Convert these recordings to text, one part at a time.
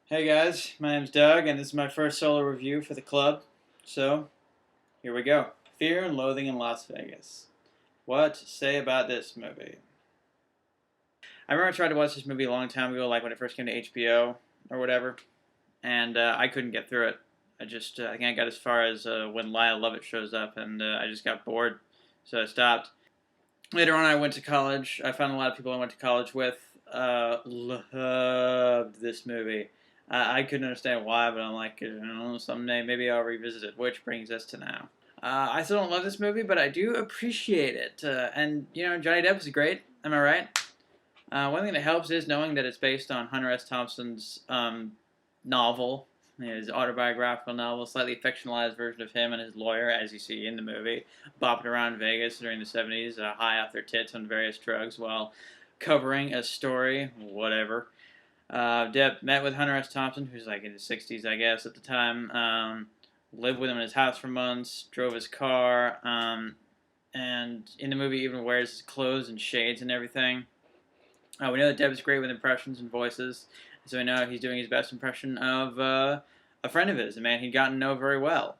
Hey guys, my name's Doug, and this is my first solo review for the club. So, here we go. Fear and Loathing in Las Vegas. What to say about this movie? I remember I tried to watch this movie a long time ago, like when it first came to HBO or whatever, and I couldn't get through it. I think I got as far as when Lyle Lovett shows up, and I just got bored, so I stopped. Later on, I went to college. I found a lot of people I went to college with loved this movie. I couldn't understand why, but I'm like, someday maybe I'll revisit it. Which brings us to now. I still don't love this movie, but I do appreciate it. And Johnny Depp is great. Am I right? One thing that helps is knowing that it's based on Hunter S. Thompson's novel, his autobiographical novel, slightly fictionalized version of him and his lawyer, as you see in the movie, bopping around Vegas during the 70s, high off their tits on various drugs while covering a story, whatever. Depp met with Hunter S. Thompson, who's like in his 60s, I guess, at the time. Lived with him in his house for months, drove his car, and in the movie even wears his clothes and shades and everything. We know that Depp is great with impressions and voices, so we know he's doing his best impression of a friend of his, a man he'd gotten to know very well.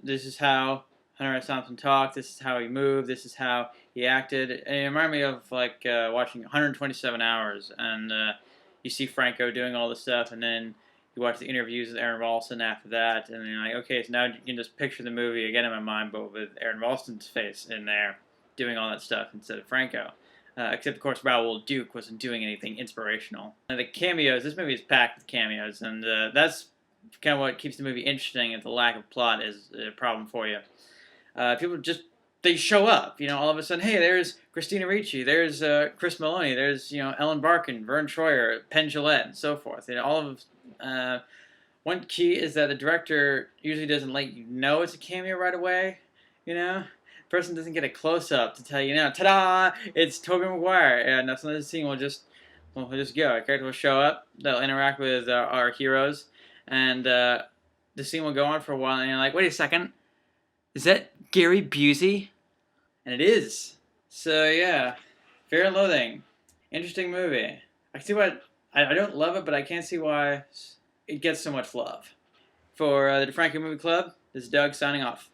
This is how Hunter S. Thompson talked, this is how he moved, this is how he acted. And it reminded me of like watching 127 Hours, and you see Franco doing all this stuff, and then you watch the interviews with Aaron Ralston after that, and you're like, okay, so now you can just picture the movie again in my mind, but with Aaron Ralston's face in there doing all that stuff instead of Franco. Except, of course, Raoul Duke wasn't doing anything inspirational. And the cameos, this movie is packed with cameos, and that's kind of what keeps the movie interesting, if the lack of plot is a problem for you. People just, they show up, all of a sudden, hey, there's Christina Ricci, there's Chris Maloney, there's, Ellen Barkin, Vern Troyer, Penn Jillette, and so forth. One key is that the director usually doesn't let you know it's a cameo right away, person doesn't get a close-up to tell you, ta-da, it's Tobey Maguire. And that's another scene we'll just go. Our character will show up, they'll interact with our heroes, and the scene will go on for a while, and you're like, wait a second, is that Gary Busey? And it is. So yeah, Fear and Loathing, interesting movie. I see what, I don't love it, but I can't see why it gets so much love. For the DeFranco Movie Club, this is Doug signing off.